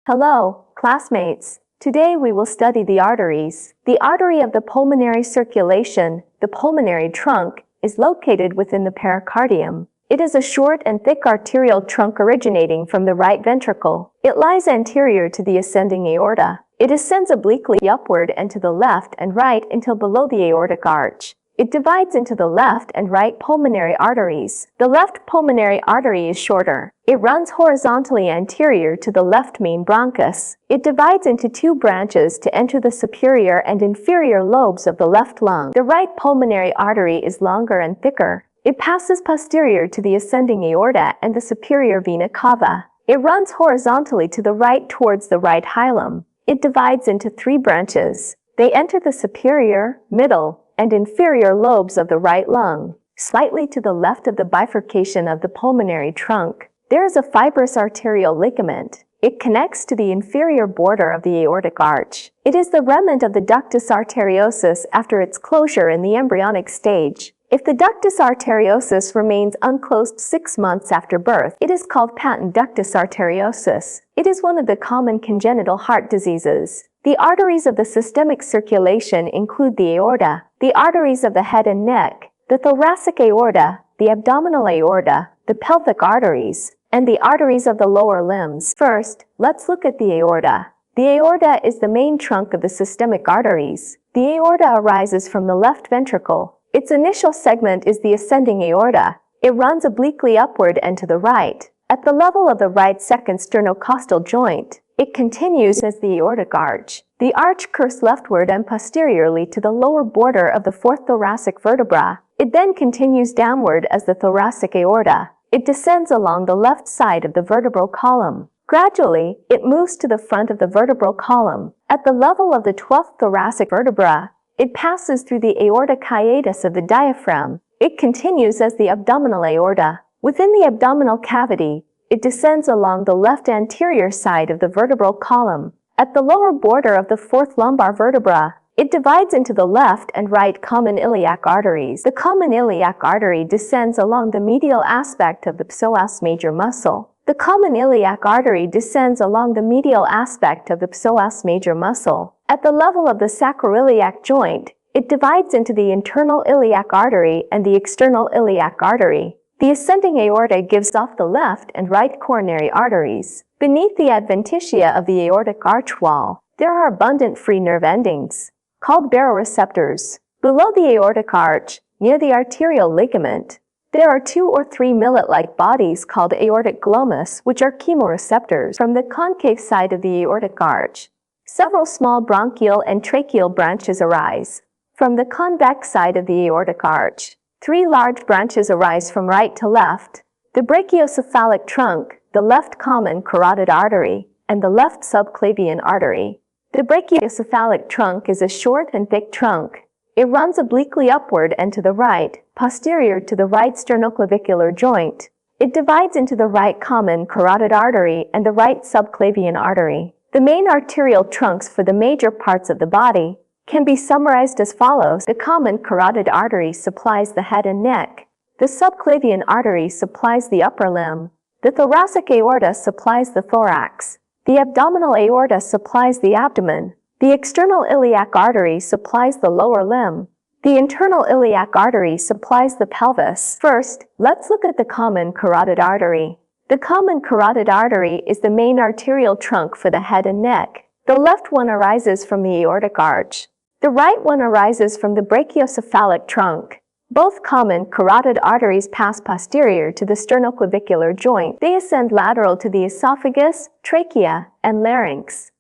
Hello, classmates. Today we will study the arteries. The artery of the pulmonary circulation, the pulmonary trunk, is located within the pericardium. It is a short and thick arterial trunk originating from the right ventricle. It lies anterior to the ascending aorta. It ascends obliquely upward and to the left and right until below the aortic arch. It divides into the left and right pulmonary arteries. The left pulmonary artery is shorter. It runs horizontally anterior to the left main bronchus. It divides into two branches to enter the superior and inferior lobes of the left lung. The right pulmonary artery is longer and thicker. It passes posterior to the ascending aorta and the superior vena cava. It runs horizontally to the right towards the right hilum. It divides into three branches. They enter the superior, middle, and inferior lobes of the right lung. Slightly to the left of the bifurcation of the pulmonary trunk, there is a fibrous arterial ligament. It connects to the inferior border of the aortic arch. It is the remnant of the ductus arteriosus after its closure in the embryonic stage. If the ductus arteriosus remains unclosed 6 months after birth, it is called patent ductus arteriosus. It is one of the common congenital heart diseases. The arteries of the systemic circulation include the aorta, the arteries of the head and neck, the thoracic aorta, the abdominal aorta, the pelvic arteries, and the arteries of the lower limbs. First, let's look at the aorta. The aorta is the main trunk of the systemic arteries. The aorta arises from the left ventricle. Its initial segment is the ascending aorta. It runs obliquely upward and to the right. At the level of the right second sternocostal joint, it continues as the aortic arch. The arch curves leftward and posteriorly to the lower border of the fourth thoracic vertebra. It then continues downward as the thoracic aorta. It descends along the left side of the vertebral column. Gradually, it moves to the front of the vertebral column. At the level of the 12th thoracic vertebra, it passes through the aortic hiatus of the diaphragm. It continues as the abdominal aorta. Within the abdominal cavity, it descends along the left anterior side of the vertebral column. At the lower border of the fourth lumbar vertebra, it divides into the left and right common iliac arteries. The common iliac artery descends along the medial aspect of the psoas major muscle. The common iliac artery descends along the medial aspect of the psoas major muscle. At the level of the sacroiliac joint, it divides into the internal iliac artery and the external iliac artery. The ascending aorta gives off the left and right coronary arteries. Beneath the adventitia of the aortic arch wall, there are abundant free nerve endings, called baroreceptors. Below the aortic arch, near the arterial ligament, there are 2 or 3 millet-like bodies called aortic glomus, which are chemoreceptors. From the concave side of the aortic arch, several small bronchial and tracheal branches arise. From the convex side of the aortic arch, 3 large branches arise from right to left: the brachiocephalic trunk, the left common carotid artery, and the left subclavian artery. The brachiocephalic trunk is a short and thick trunk. It runs obliquely upward and to the right, posterior to the right sternoclavicular joint. It divides into the right common carotid artery and the right subclavian artery. The main arterial trunks for the major parts of the body can be summarized as follows. The common carotid artery supplies the head and neck. The subclavian artery supplies the upper limb. The thoracic aorta supplies the thorax. The abdominal aorta supplies the abdomen. The external iliac artery supplies the lower limb. The internal iliac artery supplies the pelvis. First, let's look at the common carotid artery. The common carotid artery is the main arterial trunk for the head and neck. The left one arises from the aortic arch. The right one arises from the brachiocephalic trunk. Both common carotid arteries pass posterior to the sternoclavicular joint. They ascend lateral to the esophagus, trachea, and larynx.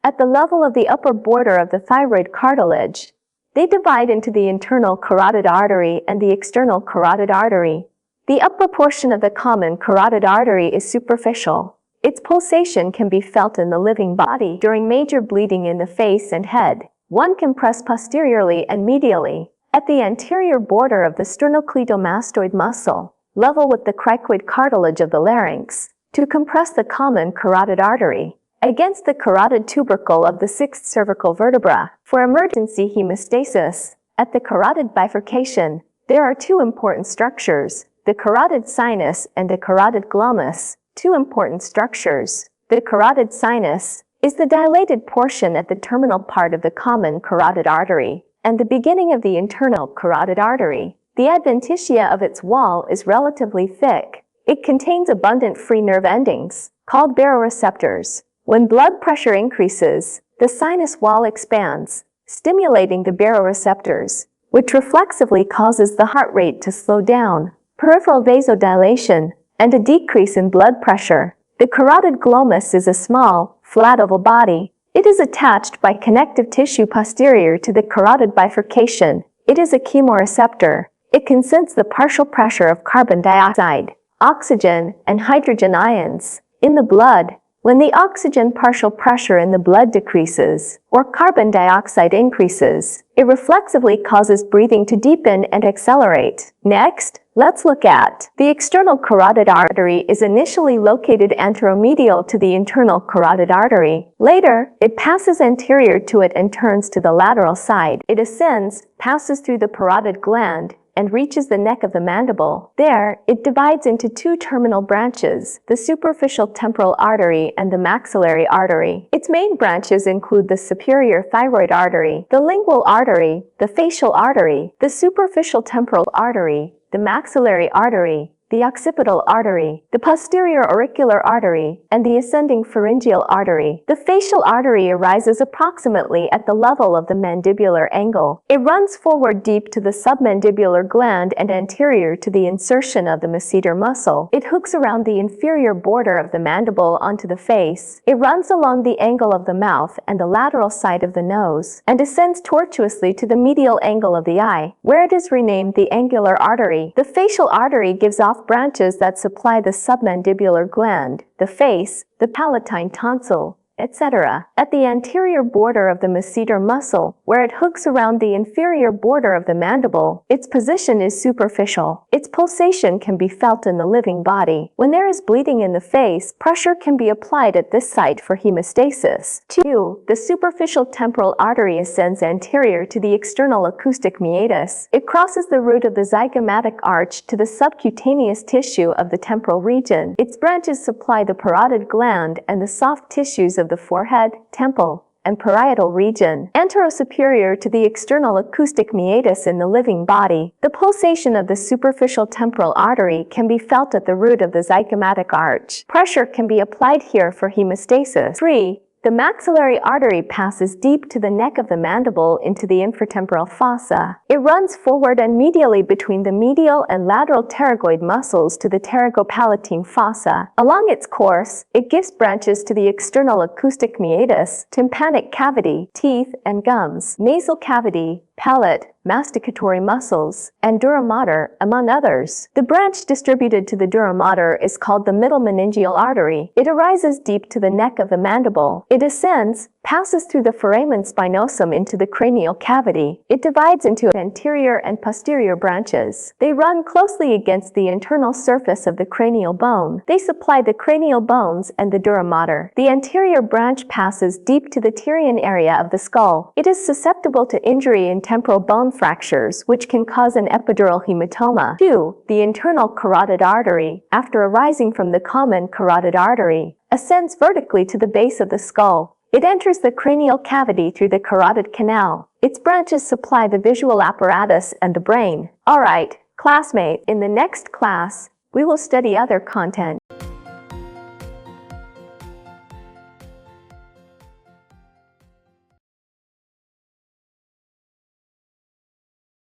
At the level of the upper border of the thyroid cartilage, they divide into the internal carotid artery and the external carotid artery. The upper portion of the common carotid artery is superficial. Its pulsation can be felt in the living body. During major bleeding in the face and head, one can press posteriorly and medially at the anterior border of the sternocleidomastoid muscle, level with the cricoid cartilage of the larynx, to compress the common carotid artery against the carotid tubercle of the 6th cervical vertebra. For emergency hemostasis, at the carotid bifurcation, there are 2 important structures, the carotid sinus and the carotid glomus. 2 important structures. The carotid sinus is the dilated portion at the terminal part of the common carotid artery and the beginning of the internal carotid artery. The adventitia of its wall is relatively thick. It contains abundant free nerve endings, called baroreceptors. When blood pressure increases, the sinus wall expands, stimulating the baroreceptors, which reflexively causes the heart rate to slow down, peripheral vasodilation, and a decrease in blood pressure. The carotid glomus is a small, flat oval body. It is attached by connective tissue posterior to the carotid bifurcation. It is a chemoreceptor. It can sense the partial pressure of carbon dioxide, oxygen, and hydrogen ions in the blood. When the oxygen partial pressure in the blood decreases, or carbon dioxide increases, it reflexively causes breathing to deepen and accelerate. Next, let's look at the external carotid artery is initially located anteromedial to the internal carotid artery. Later, it passes anterior to it and turns to the lateral side. It ascends, passes through the parotid gland, and reaches the neck of the mandible. There, it divides into two terminal branches, the superficial temporal artery and the maxillary artery. Its main branches include the superior thyroid artery, the lingual artery, the facial artery, the superficial temporal artery, the maxillary artery, the occipital artery, the posterior auricular artery, and the ascending pharyngeal artery. The facial artery arises approximately at the level of the mandibular angle. It runs forward deep to the submandibular gland and anterior to the insertion of the masseter muscle. It hooks around the inferior border of the mandible onto the face. It runs along the angle of the mouth and the lateral side of the nose, and descends tortuously to the medial angle of the eye, where it is renamed the angular artery. The facial artery gives off branches that supply the submandibular gland, the face, the palatine tonsil, etc. At the anterior border of the masseter muscle, where it hooks around the inferior border of the mandible, its position is superficial. Its pulsation can be felt in the living body. When there is bleeding in the face, pressure can be applied at this site for hemostasis. 2. The superficial temporal artery ascends anterior to the external acoustic meatus. It crosses the root of the zygomatic arch to the subcutaneous tissue of the temporal region. Its branches supply the parotid gland and the soft tissues of the forehead, temple, and parietal region. Anterosuperior to the external acoustic meatus in the living body, the pulsation of the superficial temporal artery can be felt at the root of the zygomatic arch. Pressure can be applied here for hemostasis. 3. The maxillary artery passes deep to the neck of the mandible into the infratemporal fossa. It runs forward and medially between the medial and lateral pterygoid muscles to the pterygopalatine fossa. Along its course, it gives branches to the external acoustic meatus, tympanic cavity, teeth and gums, nasal cavity, palate, masticatory muscles, and dura mater, among others. The branch distributed to the dura mater is called the middle meningeal artery. It arises deep to the neck of the mandible. It ascends, passes through the foramen spinosum into the cranial cavity. It divides into anterior and posterior branches. They run closely against the internal surface of the cranial bone. They supply the cranial bones and the dura mater. The anterior branch passes deep to the Tyrian area of the skull. It is susceptible to injury in temporal bone fractures, which can cause an epidural hematoma. 2. The internal carotid artery, after arising from the common carotid artery, ascends vertically to the base of the skull. It enters the cranial cavity through the carotid canal. Its branches supply the visual apparatus and the brain. Alright, classmate, in the next class, we will study other content.